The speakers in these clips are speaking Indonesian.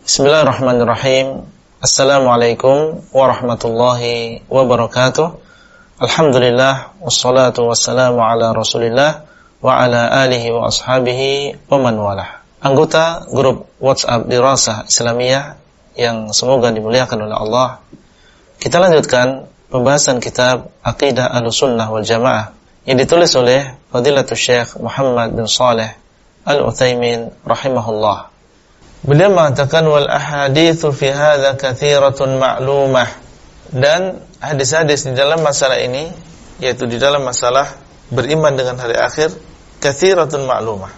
Bismillahirrahmanirrahim. Assalamualaikum warahmatullahi wabarakatuh. Alhamdulillah, wassalatu wassalamu ala Rasulillah wa ala alihi wa ashabihi wa man walah. Anggota grup WhatsApp Dirasah Islamiyah yang semoga dimuliakan oleh Allah, kita lanjutkan pembahasan kitab Aqidah Ahlussunnah wal Jamaah yang ditulis oleh Fadilatul Syekh Muhammad bin Shalih Al-Utsaimin rahimahullah. Beliau mengatakan wal ahaditsu fi hadza katsiratun ma'lumah, dan hadis-hadis di dalam masalah ini, yaitu di dalam masalah beriman dengan hari akhir, katsiratun ma'lumah.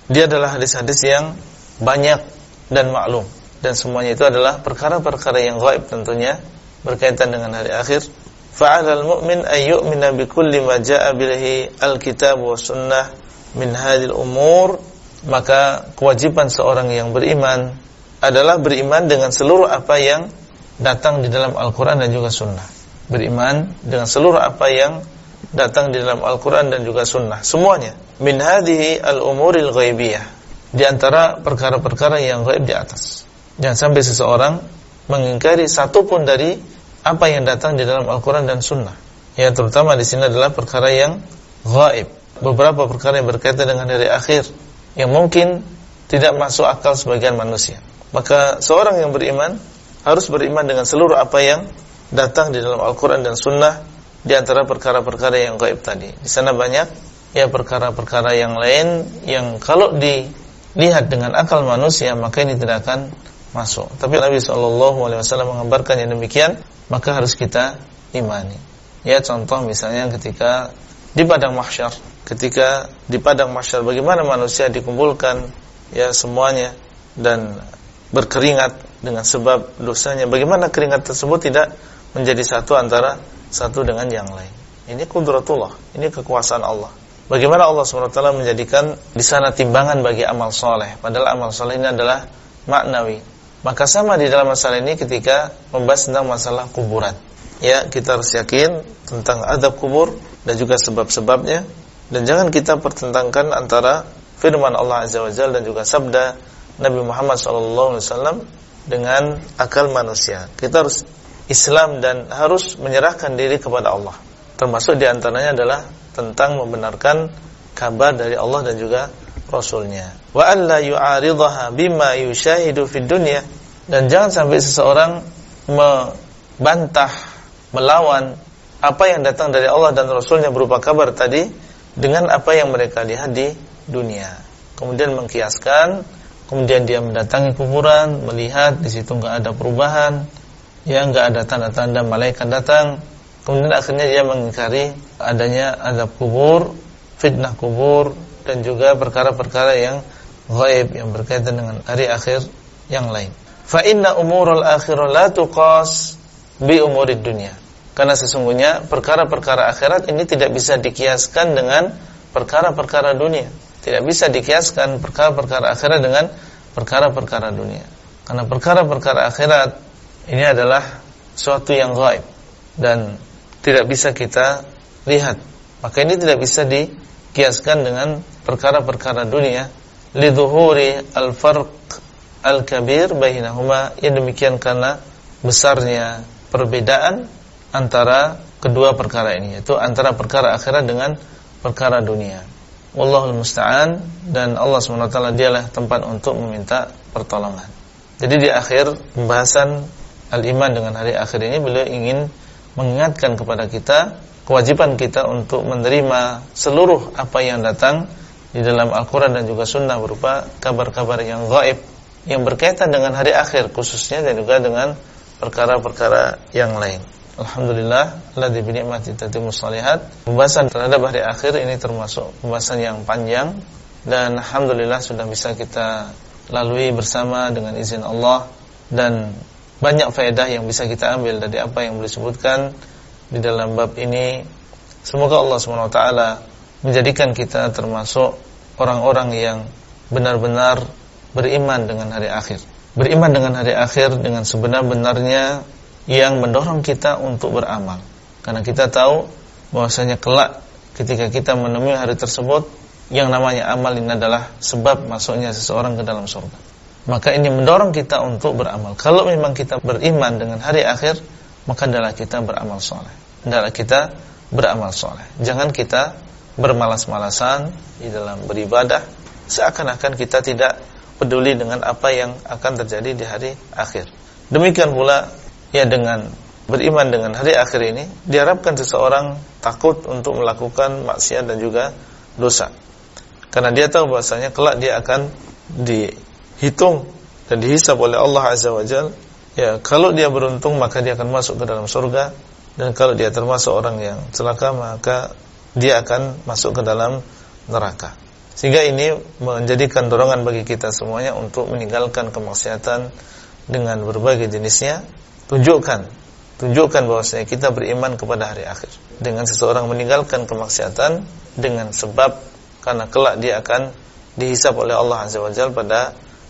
Dia adalah hadis-hadis yang banyak dan maklum, dan semuanya itu adalah perkara-perkara yang gaib tentunya berkaitan dengan hari akhir. Fa'alal mu'min ay yu'mina bi kulli ma jaa'a bihi al-kitab wa sunnah min hadhil umur. Maka kewajiban seorang yang beriman adalah beriman dengan seluruh apa yang datang di dalam Al-Quran dan juga Sunnah. Beriman dengan seluruh apa yang datang di dalam Al-Quran dan juga Sunnah, semuanya. Min hadhihi al-umuril ghaibiyah, di antara perkara-perkara yang gaib di atas. Jangan sampai seseorang mengingkari satu pun dari apa yang datang di dalam Al-Quran dan Sunnah. Yang terutama di sini adalah perkara yang gaib. Beberapa perkara yang berkaitan dengan hari akhir yang mungkin tidak masuk akal sebagian manusia. Maka seorang yang beriman harus beriman dengan seluruh apa yang datang di dalam Al-Quran dan Sunnah, di antara perkara-perkara yang gaib tadi. Di sana banyak ya perkara-perkara yang lain yang kalau dilihat dengan akal manusia maka ini tidak akan masuk. Tapi Nabi SAW mengabarkan yang demikian, maka harus kita imani. Ya, contoh misalnya ketika di padang mahsyar, bagaimana manusia dikumpulkan ya semuanya dan berkeringat dengan sebab dosanya, bagaimana keringat tersebut tidak menjadi satu antara satu dengan yang lain. Ini qudratullah, ini kekuasaan Allah. Bagaimana Allah SWT menjadikan di sana timbangan bagi amal soleh, padahal amal soleh ini adalah maknawi. Maka sama di dalam masalah ini ketika membahas tentang masalah kuburan. Ya, kita harus yakin tentang adab kubur dan juga sebab-sebabnya. Dan jangan kita pertentangkan antara firman Allah Azza wa Jalla dan juga sabda Nabi Muhammad SAW dengan akal manusia. Kita harus Islam dan harus menyerahkan diri kepada Allah. Termasuk diantaranya adalah tentang membenarkan kabar dari Allah dan juga Rasulnya. Wa an la yu'aridaha bima yushahidu fid dunya, dan jangan sampai seseorang membantah, melawan apa yang datang dari Allah dan Rasulnya berupa kabar tadi dengan apa yang mereka lihat di dunia. Kemudian mengkiaskan, kemudian dia mendatangi kuburan, melihat di situ enggak ada perubahan, ya enggak ada tanda-tanda malaikat datang. Kemudian akhirnya dia mengingkari adanya azab kubur, fitnah kubur, dan juga perkara-perkara yang gaib yang berkaitan dengan hari akhir yang lain. Fa inna umurul akhirah la tuqas bi umurid dunya. Karena sesungguhnya perkara-perkara akhirat ini tidak bisa dikiaskan dengan perkara-perkara dunia. Tidak bisa dikiaskan perkara-perkara akhirat dengan perkara-perkara dunia. Karena perkara-perkara akhirat ini adalah suatu yang gaib dan tidak bisa kita lihat. Maka ini tidak bisa dikiaskan dengan perkara-perkara dunia. Lidzuhuri al-farq al-kabir bainahuma, yang demikian karena besarnya perbedaan antara kedua perkara ini, yaitu antara perkara akhirat dengan perkara dunia. Wallahul musta'an, dan Allah SWT dialah tempat untuk meminta pertolongan. Jadi di akhir pembahasan al-iman dengan hari akhir ini, beliau ingin mengingatkan kepada kita kewajiban kita untuk menerima seluruh apa yang datang di dalam Al-Quran dan juga Sunnah berupa kabar-kabar yang gaib yang berkaitan dengan hari akhir khususnya, dan juga dengan perkara-perkara yang lain. Alhamdulillah, alladzi bi ni'mati tatimmus shalihat. Pembahasan terhadap hari akhir ini termasuk pembahasan yang panjang, dan alhamdulillah sudah bisa kita lalui bersama dengan izin Allah, dan banyak faedah yang bisa kita ambil dari apa yang beliau sebutkan di dalam bab ini. Semoga Allah SWT menjadikan kita termasuk orang-orang yang benar-benar beriman dengan hari akhir. Beriman dengan hari akhir dengan sebenar-benarnya, yang mendorong kita untuk beramal. Karena kita tahu bahwasanya kelak ketika kita menemui hari tersebut, yang namanya amal ini adalah sebab masuknya seseorang ke dalam surga. Maka ini mendorong kita untuk beramal. Kalau memang kita beriman dengan hari akhir, maka adalah kita beramal soleh. Adalah kita beramal soleh. Jangan kita bermalas-malasan di dalam beribadah, seakan-akan kita tidak peduli dengan apa yang akan terjadi di hari akhir. Demikian pula ya dengan beriman dengan hari akhir ini, diharapkan seseorang takut untuk melakukan maksiat dan juga dosa. Karena dia tahu bahwasanya kelak dia akan dihitung dan dihisab oleh Allah Azza wa Jalla. Ya, kalau dia beruntung maka dia akan masuk ke dalam surga, dan kalau dia termasuk orang yang celaka maka dia akan masuk ke dalam neraka. Sehingga ini menjadikan dorongan bagi kita semuanya untuk meninggalkan kemaksiatan dengan berbagai jenisnya. Tunjukkan bahwasanya kita beriman kepada hari akhir dengan seseorang meninggalkan kemaksiatan dengan sebab karena kelak dia akan dihisab oleh Allah Azza wa Jalla pada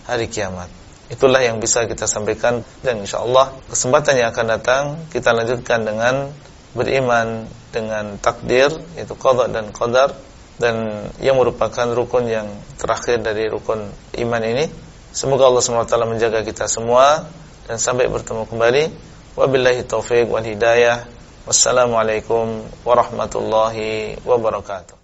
hari kiamat. Itulah yang bisa kita sampaikan, dan insyaallah kesempatan yang akan datang kita lanjutkan dengan beriman dengan takdir, yaitu qada dan qadar, dan yang merupakan rukun yang terakhir dari rukun iman ini. Semoga Allah SWT menjaga kita semua, dan sampai bertemu kembali. Wabillahi taufiq wal hidayah. Wassalamualaikum warahmatullahi wabarakatuh.